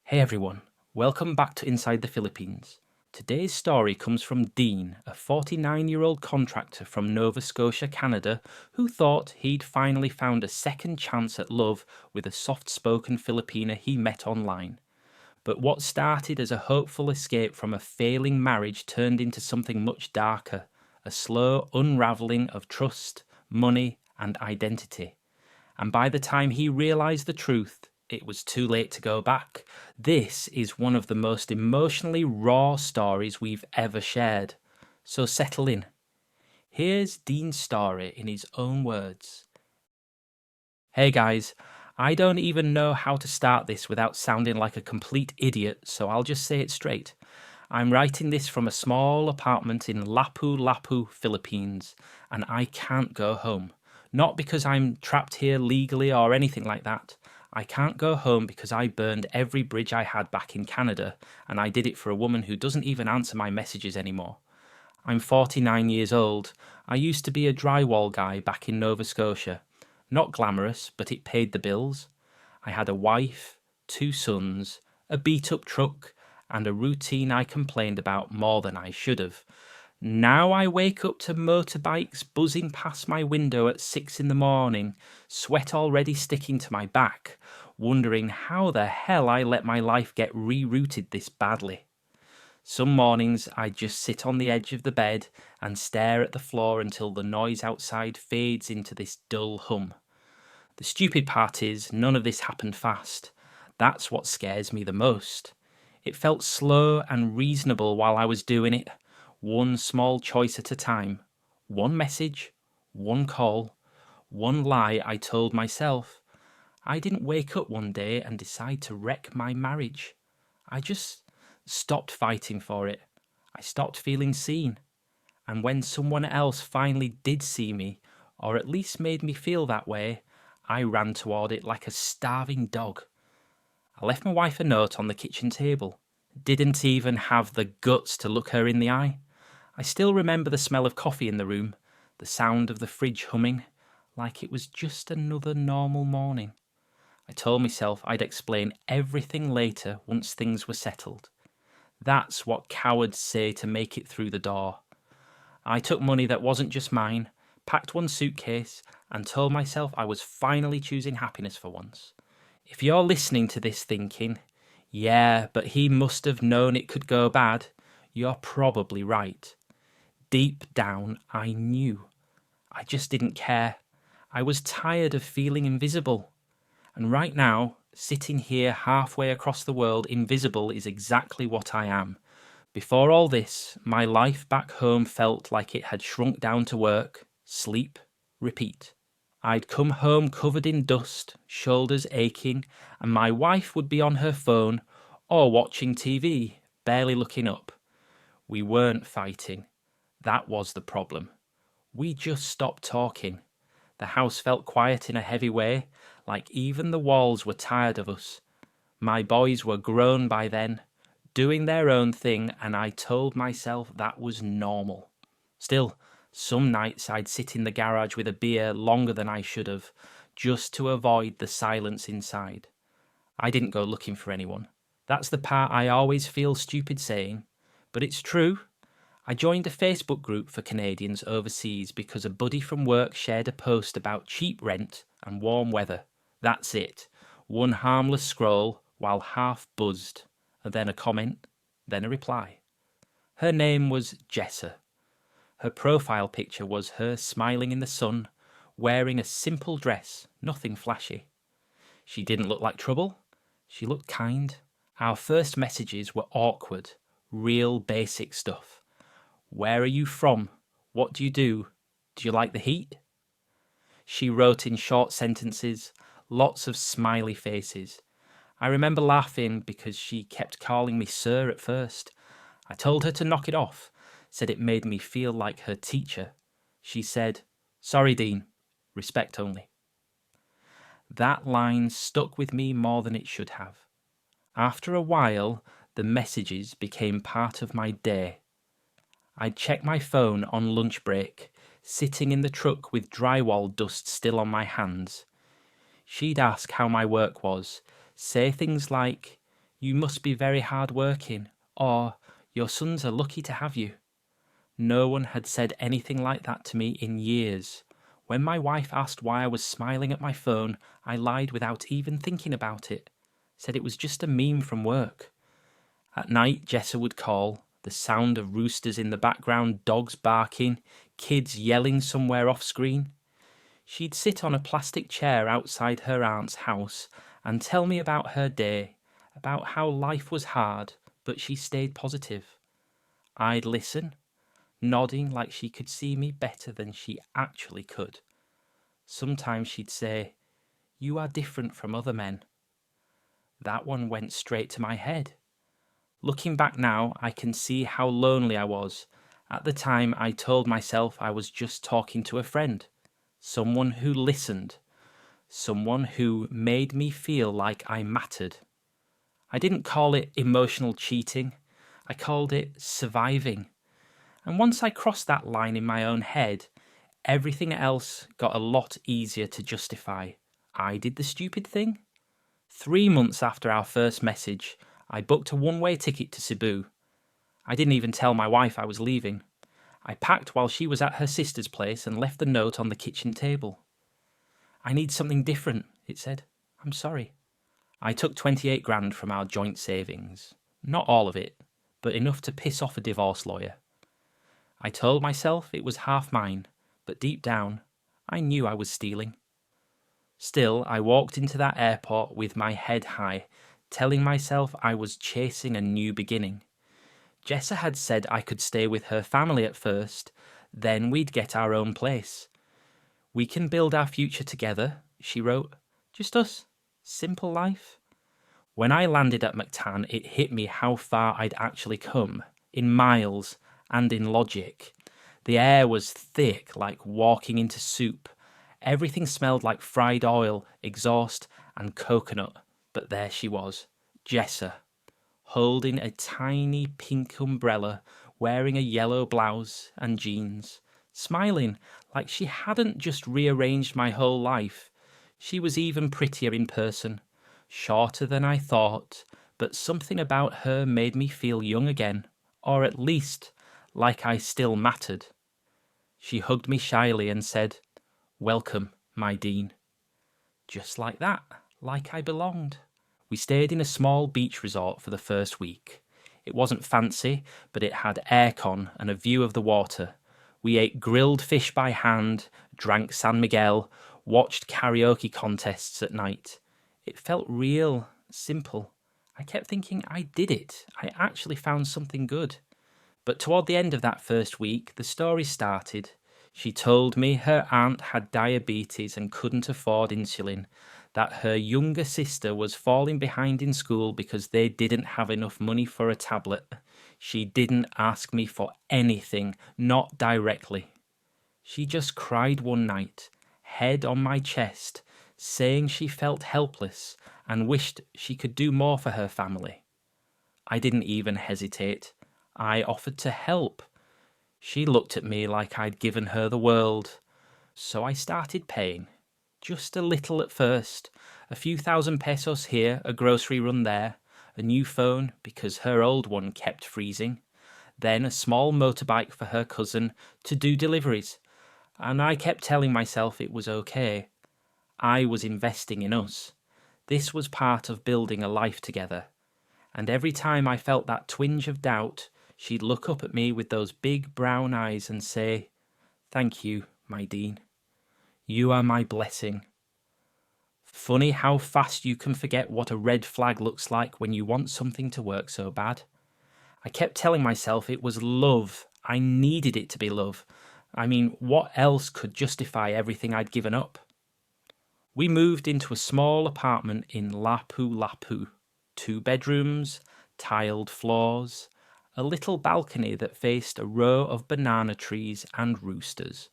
Hey everyone, welcome back to Inside the Philippines. Today's story comes from Dean, a 49-year-old contractor from Nova Scotia, Canada, who thought he'd finally found a second chance at love with a soft-spoken Filipina he met online. But what started as a hopeful escape from a failing marriage turned into something much darker, a slow unravelling of trust, money, and identity. And by the time he realised the truth, it was too late to go back. This is one of the most emotionally raw stories we've ever shared. So settle in. Here's Dean's story in his own words. Hey guys, I don't even know how to start this without sounding like a complete idiot, so I'll just say it straight. I'm writing this from a small apartment in Lapu-Lapu, Philippines, and I can't go home. Not because I'm trapped here legally or anything like that. I can't go home because I burned every bridge I had back in Canada, and I did it for a woman who doesn't even answer my messages anymore. I'm 49 years old. I used to be a drywall guy back in Nova Scotia. Not glamorous, but it paid the bills. I had a wife, 2 sons, a beat-up truck, and a routine I complained about more than I should have. Now I wake up to motorbikes buzzing past my window at 6 in the morning, sweat already sticking to my back, wondering how the hell I let my life get rerouted this badly. Some mornings I just sit on the edge of the bed and stare at the floor until the noise outside fades into this dull hum. The stupid part is none of this happened fast. That's what scares me the most. It felt slow and reasonable while I was doing it, one small choice at a time. One message, one call, one lie I told myself. I didn't wake up one day and decide to wreck my marriage. I just stopped fighting for it. I stopped feeling seen. And when someone else finally did see me, or at least made me feel that way, I ran toward it like a starving dog. I left my wife a note on the kitchen table. Didn't even have the guts to look her in the eye. I still remember the smell of coffee in the room, the sound of the fridge humming, like it was just another normal morning. I told myself I'd explain everything later once things were settled. That's what cowards say to make it through the door. I took money that wasn't just mine, packed one suitcase, and told myself I was finally choosing happiness for once. If you're listening to this thinking, yeah, but he must have known it could go bad, you're probably right. Deep down, I knew. I just didn't care. I was tired of feeling invisible. And right now, sitting here halfway across the world, invisible is exactly what I am. Before all this, my life back home felt like it had shrunk down to work, sleep, repeat. I'd come home covered in dust, shoulders aching, and my wife would be on her phone or watching TV, barely looking up. We weren't fighting. That was the problem. We just stopped talking. The house felt quiet in a heavy way, like even the walls were tired of us. My boys were grown by then, doing their own thing, and I told myself that was normal. Still, some nights I'd sit in the garage with a beer longer than I should have, just to avoid the silence inside. I didn't go looking for anyone. That's the part I always feel stupid saying, but it's true. I joined a Facebook group for Canadians overseas because a buddy from work shared a post about cheap rent and warm weather. That's it. One harmless scroll while half buzzed, and then a comment, then a reply. Her name was Jessa. Her profile picture was her smiling in the sun, wearing a simple dress, nothing flashy. She didn't look like trouble. She looked kind. Our first messages were awkward, real basic stuff. Where are you from? What do you do? Do you like the heat? She wrote in short sentences, lots of smiley faces. I remember laughing because she kept calling me sir at first. I told her to knock it off, said it made me feel like her teacher. She said, "Sorry, Dean, respect only." That line stuck with me more than it should have. After a while, the messages became part of my day. I'd check my phone on lunch break, sitting in the truck with drywall dust still on my hands. She'd ask how my work was, say things like, You must be very hard working, or your sons are lucky to have you. No one had said anything like that to me in years. When my wife asked why I was smiling at my phone, I lied without even thinking about it. Said it was just a meme from work. At night, Jessa would call, the sound of roosters in the background, dogs barking, kids yelling somewhere off screen. She'd sit on a plastic chair outside her aunt's house and tell me about her day, about how life was hard, but she stayed positive. I'd listen, nodding like she could see me better than she actually could. Sometimes she'd say, "You are different from other men." That one went straight to my head. Looking back now, I can see how lonely I was. At the time, I told myself I was just talking to a friend, someone who listened, someone who made me feel like I mattered. I didn't call it emotional cheating. I called it surviving. And once I crossed that line in my own head, everything else got a lot easier to justify. I did the stupid thing. 3 months after our first message, I booked a one-way ticket to Cebu. I didn't even tell my wife I was leaving. I packed while she was at her sister's place and left the note on the kitchen table. "I need something different," it said. "I'm sorry." I took 28 grand from our joint savings. Not all of it, but enough to piss off a divorce lawyer. I told myself it was half mine, but deep down, I knew I was stealing. Still, I walked into that airport with my head high, telling myself I was chasing a new beginning. Jessa had said I could stay with her family at first, then we'd get our own place. "We can build our future together," she wrote. "Just us. Simple life." When I landed at Mactan, it hit me how far I'd actually come, in miles and in logic. The air was thick, like walking into soup. Everything smelled like fried oil, exhaust, and coconut. But there she was, Jessa, holding a tiny pink umbrella, wearing a yellow blouse and jeans, smiling like she hadn't just rearranged my whole life. She was even prettier in person, shorter than I thought, but something about her made me feel young again, or at least like I still mattered. She hugged me shyly and said, "Welcome, my Dean." Just like that, like I belonged. We stayed in a small beach resort for the first week. It wasn't fancy, but it had aircon and a view of the water. We ate grilled fish by hand, drank San Miguel, watched karaoke contests at night. It felt real, simple. I kept thinking I did it. I actually found something good. But toward the end of that first week, the story started. She told me her aunt had diabetes and couldn't afford insulin, that her younger sister was falling behind in school because they didn't have enough money for a tablet. She didn't ask me for anything, not directly. She just cried one night, head on my chest, saying she felt helpless and wished she could do more for her family. I didn't even hesitate. I offered to help. She looked at me like I'd given her the world. So I started paying. Just a little at first. A few thousand pesos here, a grocery run there, a new phone because her old one kept freezing, then a small motorbike for her cousin to do deliveries. And I kept telling myself it was okay. I was investing in us. This was part of building a life together. And every time I felt that twinge of doubt, she'd look up at me with those big brown eyes and say, "Thank you, my Dean. You are my blessing." Funny how fast you can forget what a red flag looks like when you want something to work so bad. I kept telling myself it was love. I needed it to be love. I mean, what else could justify everything I'd given up? We moved into a small apartment in Lapu-Lapu. 2 bedrooms, tiled floors, a little balcony that faced a row of banana trees and roosters.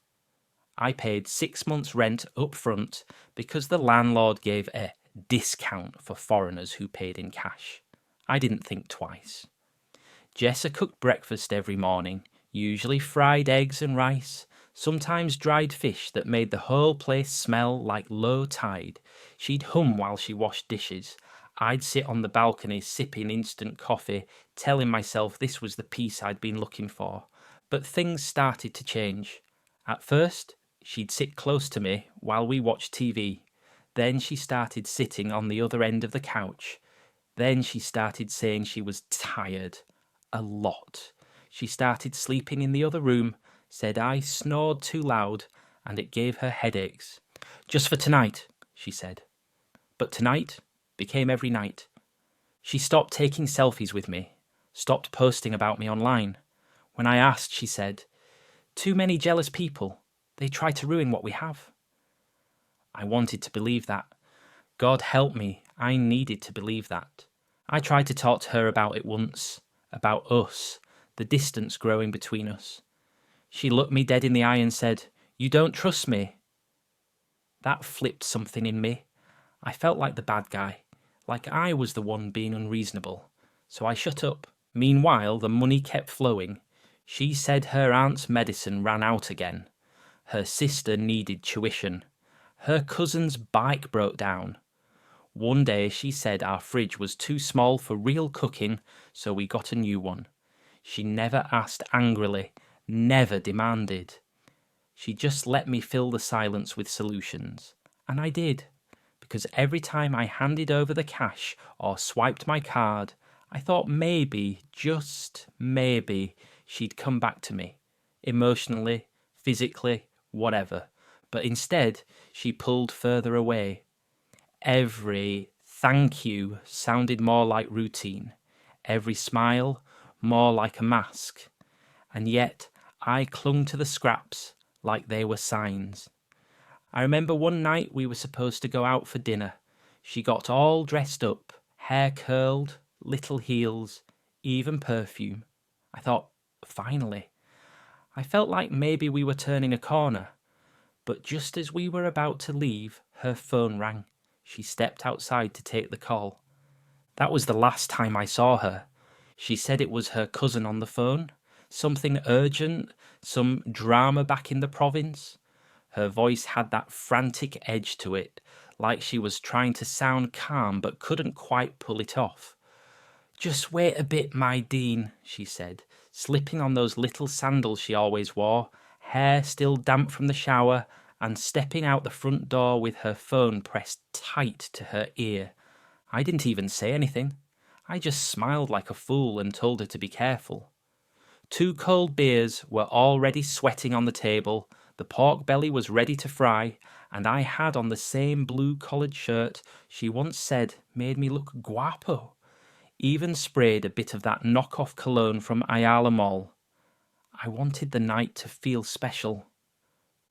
I paid 6 months' rent up front because the landlord gave a discount for foreigners who paid in cash. I didn't think twice. Jessa cooked breakfast every morning, usually fried eggs and rice, sometimes dried fish that made the whole place smell like low tide. She'd hum while she washed dishes. I'd sit on the balcony sipping instant coffee, telling myself this was the peace I'd been looking for. But things started to change. At first, she'd sit close to me while we watched TV. Then she started sitting on the other end of the couch. Then she started saying she was tired. A lot. She started sleeping in the other room, said I snored too loud, and it gave her headaches. Just for tonight, she said. But tonight became every night. She stopped taking selfies with me, stopped posting about me online. When I asked, she said, "Too many jealous people. They try to ruin what we have." I wanted to believe that. God help me, I needed to believe that. I tried to talk to her about it once, about us, the distance growing between us. She looked me dead in the eye and said, "You don't trust me." That flipped something in me. I felt like the bad guy, like I was the one being unreasonable. So I shut up. Meanwhile, the money kept flowing. She said her aunt's medicine ran out again. Her sister needed tuition. Her cousin's bike broke down. One day she said our fridge was too small for real cooking, so we got a new one. She never asked angrily, never demanded. She just let me fill the silence with solutions. And I did, because every time I handed over the cash or swiped my card, I thought maybe, just maybe, she'd come back to me. Emotionally, physically, whatever. But instead, she pulled further away. Every thank you sounded more like routine. Every smile, more like a mask. And yet, I clung to the scraps like they were signs. I remember one night we were supposed to go out for dinner. She got all dressed up, hair curled, little heels, even perfume. I thought, finally. I felt like maybe we were turning a corner. But just as we were about to leave, her phone rang. She stepped outside to take the call. That was the last time I saw her. She said it was her cousin on the phone. Something urgent, some drama back in the province. Her voice had that frantic edge to it, like she was trying to sound calm but couldn't quite pull it off. "Just wait a bit, my Dean," she said, slipping on those little sandals she always wore, hair still damp from the shower, and stepping out the front door with her phone pressed tight to her ear. I didn't even say anything. I just smiled like a fool and told her to be careful. 2 cold beers were already sweating on the table, the pork belly was ready to fry, and I had on the same blue collared shirt she once said made me look guapo. Even sprayed a bit of that knockoff cologne from Ayala Mall. I wanted the night to feel special.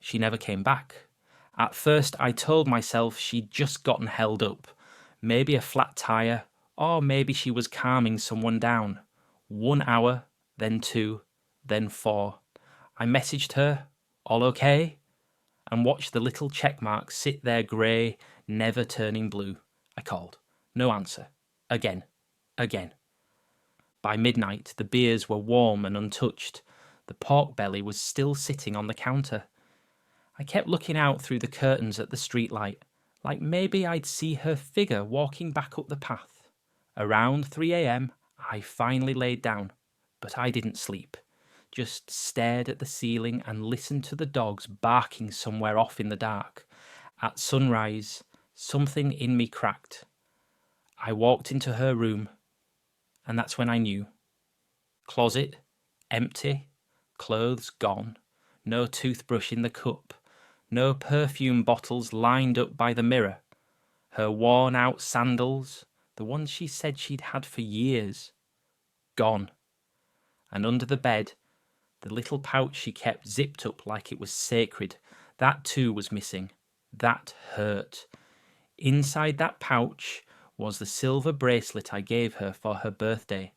She never came back. At first I told myself she'd just gotten held up. Maybe a flat tire, or maybe she was calming someone down. 1 hour, then 2, then 4. I messaged her, "All okay?" and watched the little check mark sit there grey, never turning blue. I called. No answer. Again. By midnight, the beers were warm and untouched. The pork belly was still sitting on the counter. I kept looking out through the curtains at the streetlight, like maybe I'd see her figure walking back up the path. Around 3 a.m, I finally laid down, but I didn't sleep. Just stared at the ceiling and listened to the dogs barking somewhere off in the dark. At sunrise, something in me cracked. I walked into her room, and that's when I knew. Closet, empty, clothes gone, no toothbrush in the cup, no perfume bottles lined up by the mirror. Her worn-out sandals, the ones she said she'd had for years, gone. And under the bed, the little pouch she kept zipped up like it was sacred, that too was missing. That hurt. Inside that pouch was the silver bracelet I gave her for her birthday,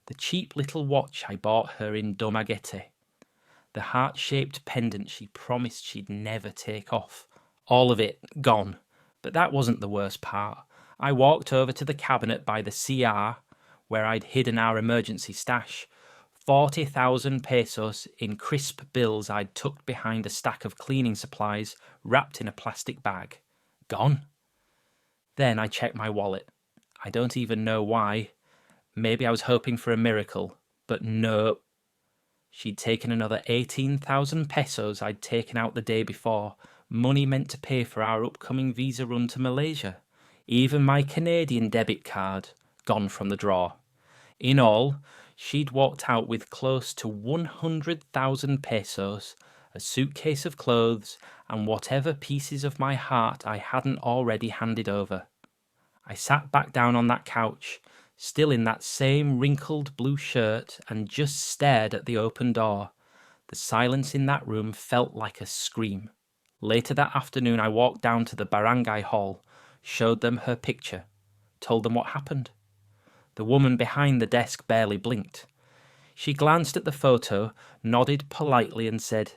the cheap little watch I bought her in Domagete, the heart-shaped pendant she promised she'd never take off. All of it gone. But that wasn't the worst part. I walked over to the cabinet by the CR, where I'd hidden our emergency stash. 40,000 pesos in crisp bills I'd tucked behind a stack of cleaning supplies wrapped in a plastic bag. Gone. Then I checked my wallet. I don't even know why. Maybe I was hoping for a miracle, but no. She'd taken another 18,000 pesos I'd taken out the day before, money meant to pay for our upcoming visa run to Malaysia. Even my Canadian debit card, gone from the drawer. In all, she'd walked out with close to 100,000 pesos, a suitcase of clothes, and whatever pieces of my heart I hadn't already handed over. I sat back down on that couch, still in that same wrinkled blue shirt, and just stared at the open door. The silence in that room felt like a scream. Later that afternoon, I walked down to the barangay hall, showed them her picture, told them what happened. The woman behind the desk barely blinked. She glanced at the photo, nodded politely and said,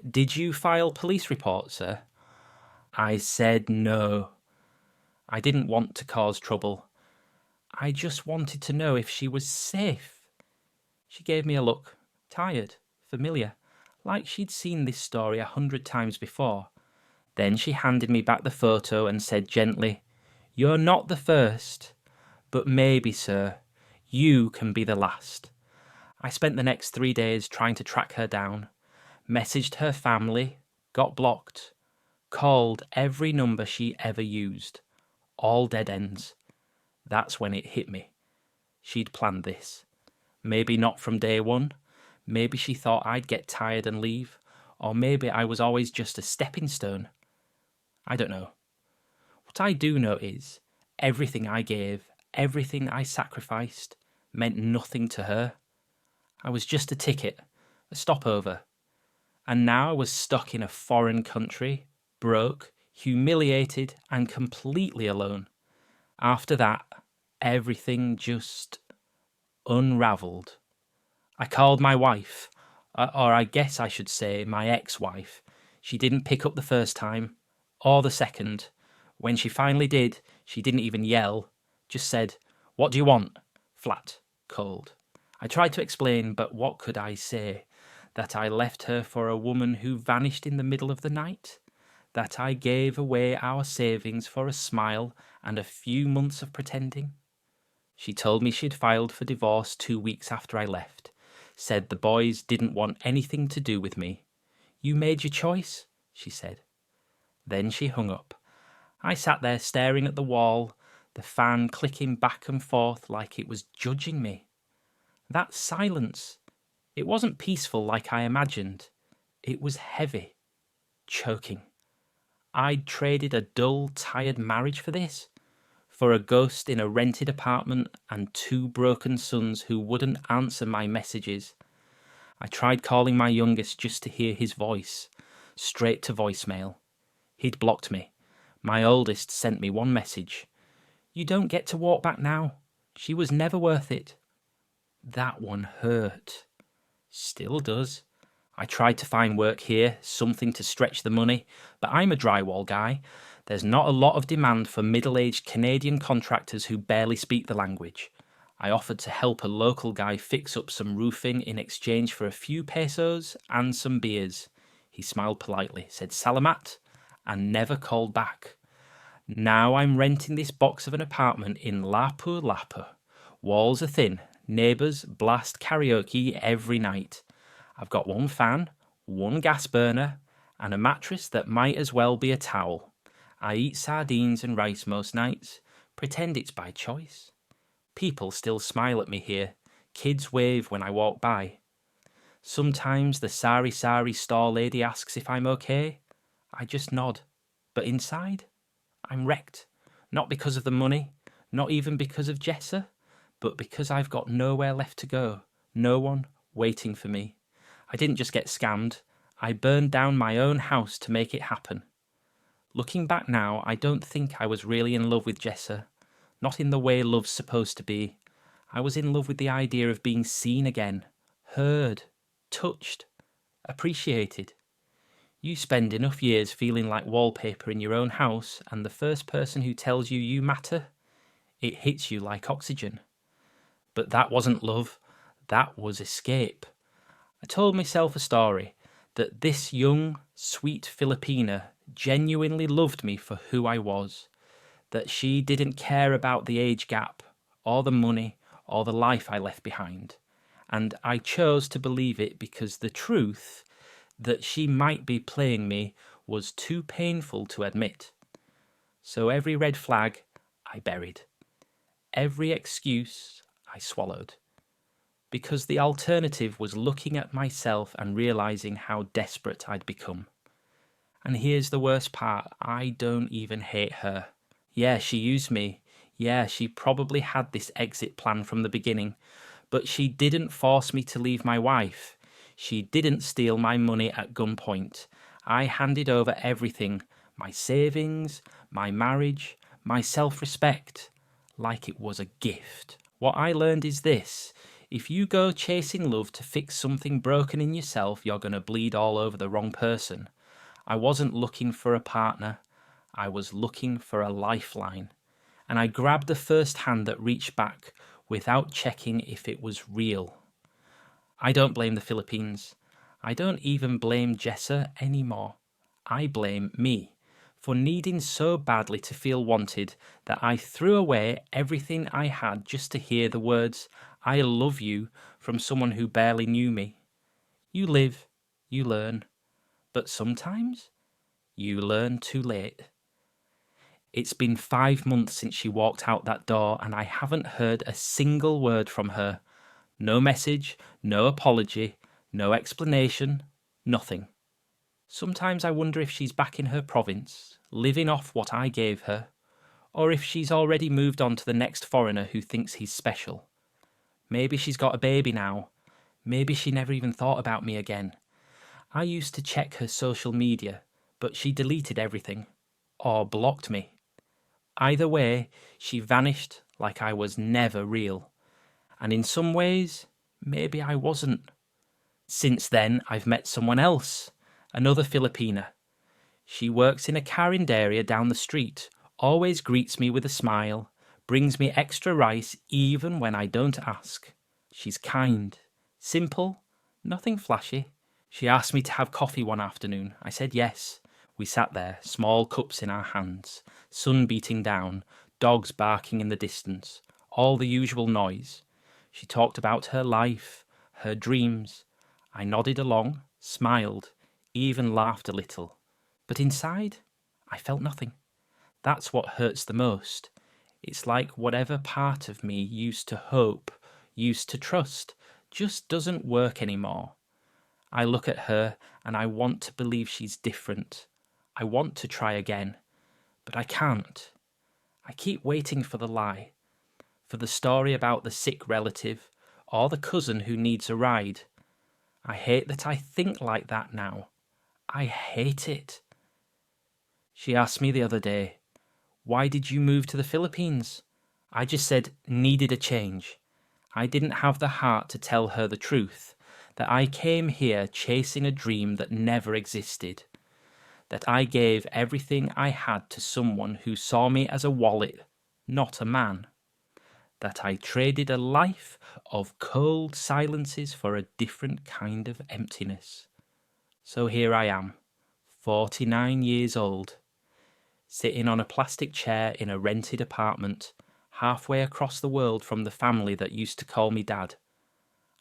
"Did you file police report, sir?" I said no. I didn't want to cause trouble. I just wanted to know if she was safe. She gave me a look, tired, familiar, like she'd seen this story 100 times before. Then she handed me back the photo and said gently, "You're not the first, but maybe, sir, you can be the last." I spent the next 3 days trying to track her down, messaged her family, got blocked, called every number she ever used. All dead ends. That's when it hit me. She'd planned this. Maybe not from day one. Maybe she thought I'd get tired and leave. Or maybe I was always just a stepping stone. I don't know. What I do know is everything I gave, everything I sacrificed, meant nothing to her. I was just a ticket, a stopover. And now I was stuck in a foreign country, broke, humiliated, and completely alone. After that, everything just unraveled. I called my wife, or I guess I should say my ex-wife. She didn't pick up the first time, or the second. When she finally did, she didn't even yell, just said, "What do you want?" Flat, cold. I tried to explain, but what could I say? That I left her for a woman who vanished in the middle of the night? That I gave away our savings for a smile and a few months of pretending? She told me she'd filed for divorce 2 weeks after I left. Said the boys didn't want anything to do with me. "You made your choice," she said. Then she hung up. I sat there staring at the wall, the fan clicking back and forth like it was judging me. That silence, it wasn't peaceful like I imagined. It was heavy, choking. I'd traded a dull, tired marriage for this? For a ghost in a rented apartment and 2 broken sons who wouldn't answer my messages. I tried calling my youngest just to hear his voice, straight to voicemail. He'd blocked me. My oldest sent me one message. "You don't get to walk back now. She was never worth it." That one hurt. Still does. I tried to find work here, something to stretch the money, but I'm a drywall guy. There's not a lot of demand for middle-aged Canadian contractors who barely speak the language. I offered to help a local guy fix up some roofing in exchange for a few pesos and some beers. He smiled politely, said "Salamat," and never called back. Now I'm renting this box of an apartment in Lapu-Lapu. Walls are thin, neighbours blast karaoke every night. I've got 1 fan, 1 gas burner, and a mattress that might as well be a towel. I eat sardines and rice most nights, pretend it's by choice. People still smile at me here, kids wave when I walk by. Sometimes the sari-sari store lady asks if I'm okay. I just nod, but inside, I'm wrecked. Not because of the money, not even because of Jessa, but because I've got nowhere left to go, no one waiting for me. I didn't just get scammed, I burned down my own house to make it happen. Looking back now, I don't think I was really in love with Jessa. Not in the way love's supposed to be. I was in love with the idea of being seen again, heard, touched, appreciated. You spend enough years feeling like wallpaper in your own house, and the first person who tells you you matter, it hits you like oxygen. But that wasn't love, that was escape. I told myself a story, that this young, sweet Filipina genuinely loved me for who I was. that she didn't care about the age gap, or the money, or the life I left behind. And I chose to believe it because the truth that she might be playing me was too painful to admit. So every red flag I buried. Every excuse I swallowed. Because the alternative was looking at myself and realizing how desperate I'd become. And here's the worst part, I don't even hate her. Yeah, she used me. Yeah, she probably had this exit plan from the beginning. But she didn't force me to leave my wife. She didn't steal my money at gunpoint. I handed over everything, my savings, my marriage, my self-respect, like it was a gift. What I learned is this. If you go chasing love to fix something broken in yourself, you're going to bleed all over the wrong person. I wasn't looking for a partner. I was looking for a lifeline. And I grabbed the first hand that reached back without checking if it was real. I don't blame the Philippines. I don't even blame Jessa anymore. I blame me for needing so badly to feel wanted that I threw away everything I had just to hear the words, "I love you," from someone who barely knew me. You live, you learn, but sometimes you learn too late. It's been 5 months since she walked out that door and I haven't heard a single word from her. No message, no apology, no explanation, nothing. Sometimes I wonder if she's back in her province, living off what I gave her, or if she's already moved on to the next foreigner who thinks he's special. Maybe she's got a baby now. Maybe she never even thought about me again. I used to check her social media, but she deleted everything, or blocked me. Either way, she vanished like I was never real. And in some ways, maybe I wasn't. Since then, I've met someone else, another Filipina. She works in a car area down the street, always greets me with a smile, brings me extra rice even when I don't ask. She's kind, simple, nothing flashy. She asked me to have coffee one afternoon. I said yes. We sat there, small cups in our hands, sun beating down, dogs barking in the distance, all the usual noise. She talked about her life, her dreams. I nodded along, smiled, even laughed a little. But inside, I felt nothing. That's what hurts the most. It's like whatever part of me used to hope, used to trust, just doesn't work anymore. I look at her and I want to believe she's different. I want to try again, but I can't. I keep waiting for the lie, for the story about the sick relative or the cousin who needs a ride. I hate that I think like that now. I hate it. She asked me the other day, "Why did you move to the Philippines?" I just said, needed a change. I didn't have the heart to tell her the truth, that I came here chasing a dream that never existed. That I gave everything I had to someone who saw me as a wallet, not a man. That I traded a life of cold silences for a different kind of emptiness. So here I am, 49 years old, sitting on a plastic chair in a rented apartment, halfway across the world from the family that used to call me Dad.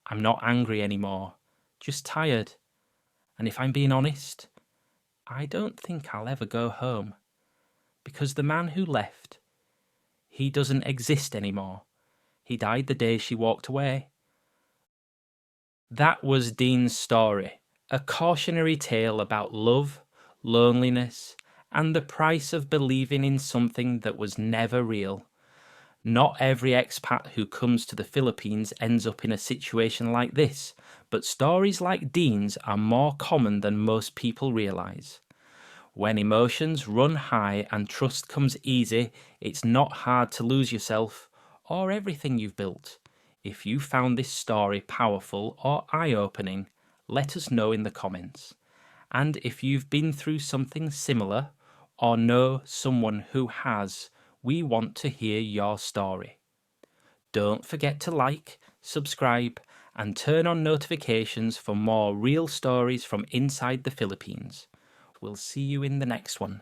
I'm not angry anymore, just tired. And if I'm being honest, I don't think I'll ever go home. Because the man who left, he doesn't exist anymore. He died the day she walked away. That was Dean's story, a cautionary tale about love, loneliness, and the price of believing in something that was never real. Not every expat who comes to the Philippines ends up in a situation like this, but stories like Dean's are more common than most people realise. When emotions run high and trust comes easy, it's not hard to lose yourself or everything you've built. If you found this story powerful or eye-opening, let us know in the comments. And if you've been through something similar or know someone who has, we want to hear your story. Don't forget to like, subscribe, and turn on notifications for more real stories from inside the Philippines. We'll see you in the next one.